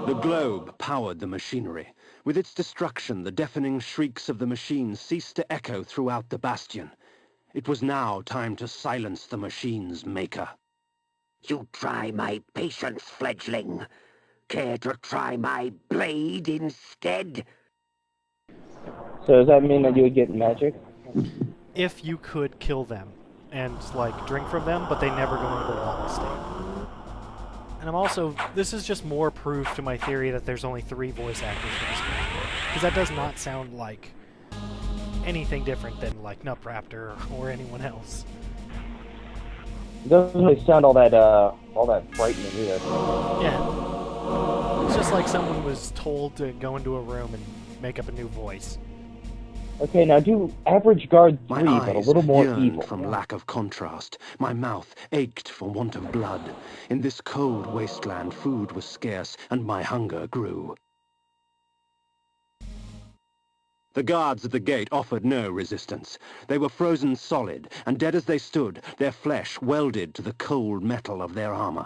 The globe powered the machinery. With its destruction, the deafening shrieks of the machines ceased to echo throughout the bastion. It was now time to silence the machine's maker. You try my patience, fledgling. Care to try my blade instead? So does that mean that you would get magic? If you could kill them and, like, drink from them, but they never go into the long state. And I'm also... This is just more proof to my theory that there's only 3 voice actors for this game. Because that does not sound like anything different than, like, Nupraptor or anyone else. It doesn't really sound all that frightening either. Yeah. It's just like someone was told to go into a room and make up a new voice. Okay, now do average guard 3, My but a eyes little more yearned evil. from lack of contrast. My mouth ached for want of blood. In this cold wasteland, food was scarce, and my hunger grew. The guards at the gate offered no resistance. They were frozen solid, and dead as they stood, their flesh welded to the cold metal of their armor.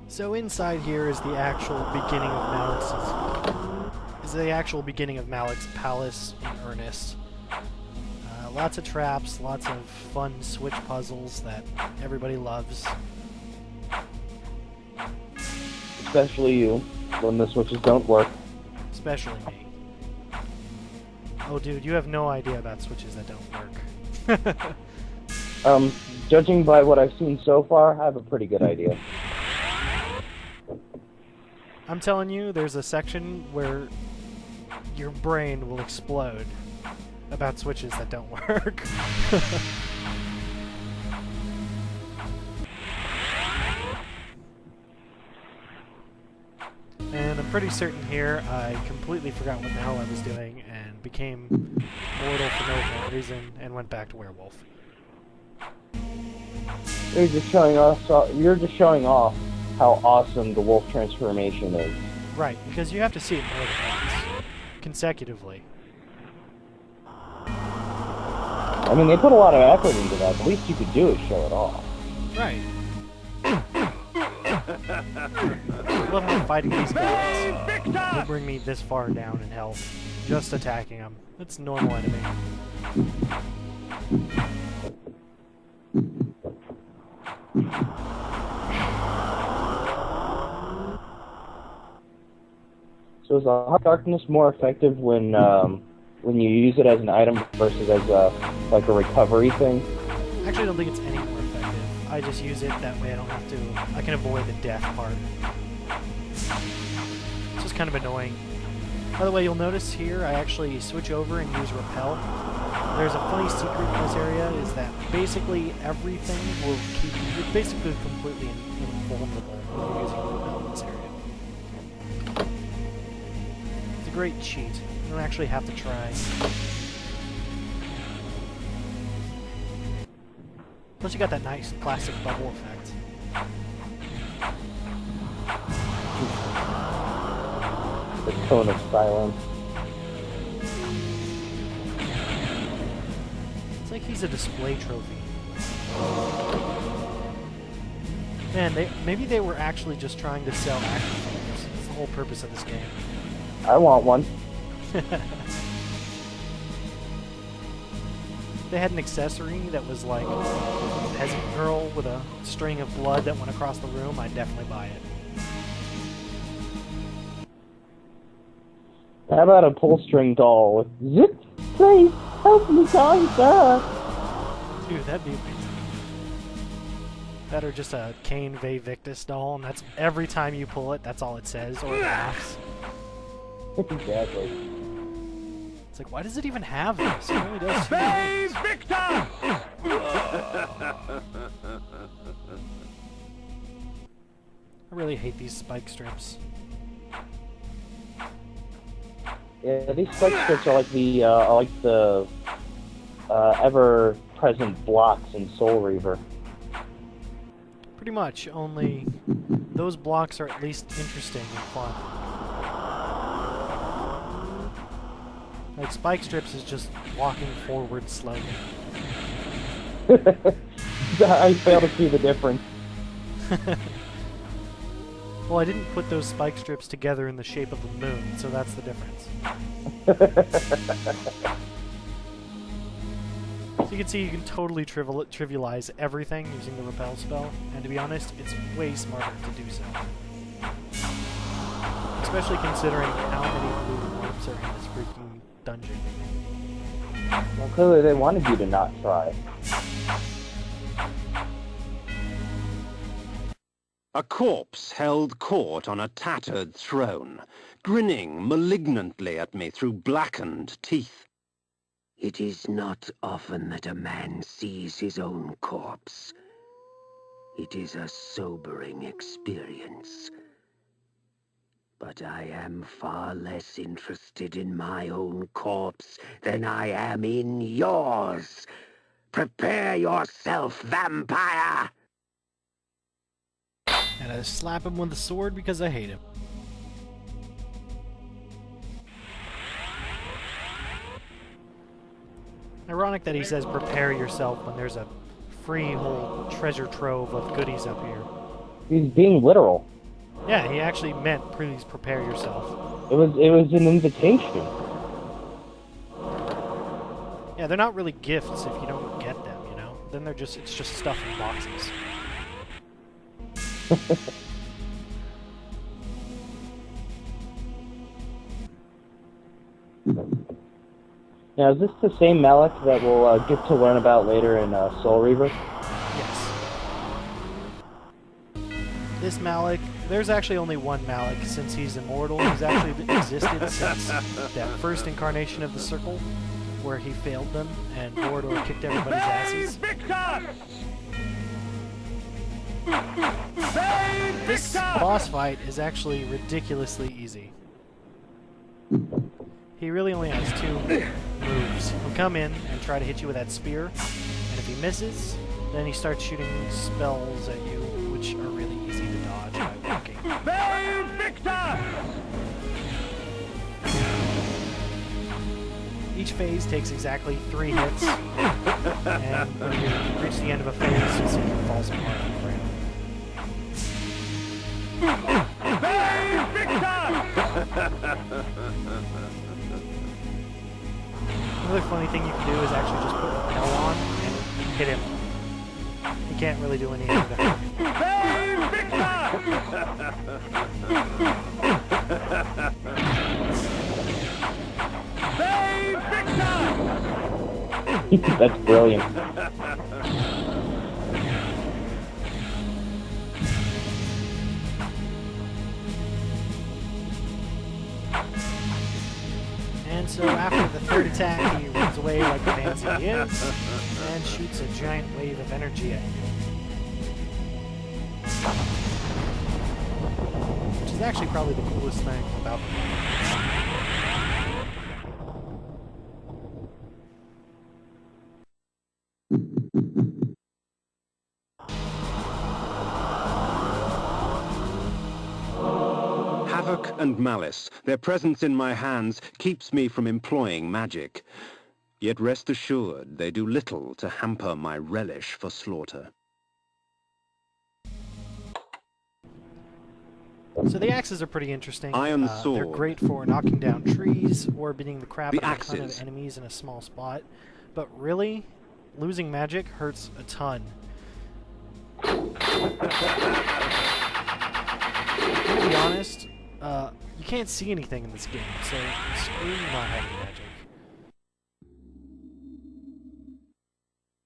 So inside here is the actual beginning of Malek's palace in earnest. Lots of traps, lots of fun switch puzzles that everybody loves. Especially you, when the switches don't work. Especially me. Oh dude, you have no idea about switches that don't work. Judging by what I've seen so far, I have a pretty good idea. I'm telling you, there's a section where your brain will explode about switches that don't work. And I'm pretty certain here I completely forgot what the hell I was doing and became mortal for no apparent reason and went back to werewolf. You're just showing off how awesome the wolf transformation is. Right, because you have to see it more than once, consecutively. I mean, they put a lot of effort into that. The least you could do is show it off. Right. I love how fighting these guys will bring me this far down in health. Just attacking them. That's a normal enemy. So is the Heart Darkness more effective when you use it as an item versus as like a recovery thing? Actually, I don't think it's any more effective. I just use it that way I don't have to... I can avoid the death part. It's just kind of annoying. By the way, you'll notice here I actually switch over and use Repel. There's a funny secret in this area, is that basically everything will keep you... You're basically completely invulnerable when you're using Repel in this area. It's a great cheat. You don't actually have to try. Plus you got that nice classic bubble effect. The tone of silence. It's like he's a display trophy. Man, maybe they were actually just trying to sell action figures. That's the whole purpose of this game. I want one. They had an accessory that was like a peasant girl with a string of blood that went across the room, I'd definitely buy it. How about a pull-string doll with zip? Please help me, kind sir. Dude, that'd be amazing. That or just a Cain V Victus doll, and that's every time you pull it, that's all it says, or it laughs. Exactly. It's like, why does it even have this? It only does two things. Victor! I really hate these spike strips. Yeah, these spike strips are like the ever-present blocks in Soul Reaver. Pretty much, only those blocks are at least interesting and fun. Like, spike strips is just walking forward slowly. I fail to see the difference. Well, I didn't put those spike strips together in the shape of a moon, so that's the difference. So you can see you can totally trivialize everything using the repel spell, and to be honest, it's way smarter to do so. Especially considering how many blue orbs are in this freaking dungeon. Well, clearly they wanted you to not try. A corpse held court on a tattered throne, grinning malignantly at me through blackened teeth. It is not often that a man sees his own corpse. It is a sobering experience. But I am far less interested in my own corpse than I am in yours. Prepare yourself, vampire! And I slap him with the sword because I hate him. Ironic that he says prepare yourself when there's a free whole treasure trove of goodies up here. He's being literal. Yeah, he actually meant please prepare yourself. It was an invitation. Yeah, they're not really gifts if you don't get them, you know? Then it's just stuff in boxes. Now, is this the same Malek that we'll get to learn about later in Soul Reaver? Yes. This Malek, there's actually only one Malek since he's immortal. He's actually existed since that first incarnation of the Circle, where he failed them and Mordor kicked everybody's asses. This boss fight is actually ridiculously easy. He really only has two moves. He'll come in and try to hit you with that spear, and if he misses, then he starts shooting spells at you, which are really easy to dodge by walking. Each phase takes exactly 3 hits, and when you reach the end of a phase, you'll see it falls apart on the ground. Another funny thing you can do is actually just put Repel on and hit him. He can't really do anything to hurt you. That's brilliant. And so after the third attack, he runs away like the Nancy he is, and shoots a giant wave of energy at you. Which is actually probably the coolest thing about the game. Havoc and malice, their presence in my hands keeps me from employing magic. Yet rest assured, they do little to hamper my relish for slaughter. So the axes are pretty interesting. Iron sword. They're great for knocking down trees or beating the crap The out of a ton axes. of enemies in a small spot. But really, losing magic hurts a ton. To be honest, you can't see anything in this game, so screw not having magic.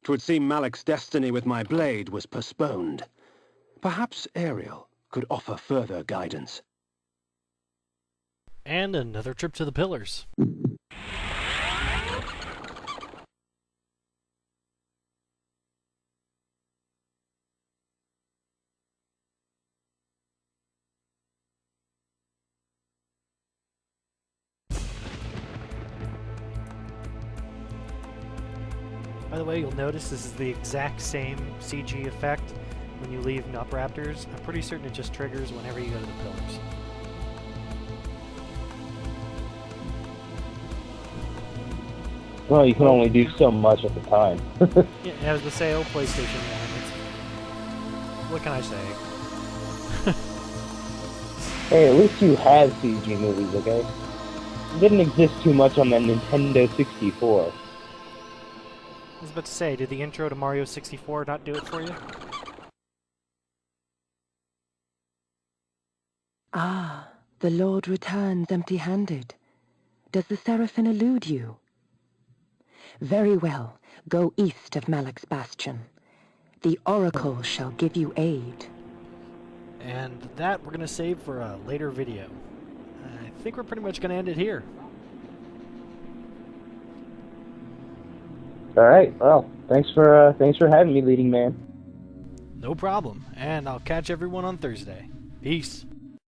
'Twould seem Malek's destiny with my blade was postponed. Perhaps Ariel could offer further guidance. And another trip to the pillars. By the way, you'll notice this is the exact same CG effect when you leave Nup Raptors. I'm pretty certain it just triggers whenever you go to the pillars. Well, you can only do so much at the time. Yeah, as the sale, PlayStation 1. What can I say? Hey, at least you have CG movies, okay? It didn't exist too much on the Nintendo 64. I was about to say, did the intro to Mario 64 not do it for you? Ah, the Lord returns empty-handed. Does the Seraphim elude you? Very well, go east of Malek's bastion. The Oracle shall give you aid. And that we're going to save for a later video. I think we're pretty much going to end it here. Alright, well, thanks for having me, leading man. No problem, and I'll catch everyone on Thursday. Peace.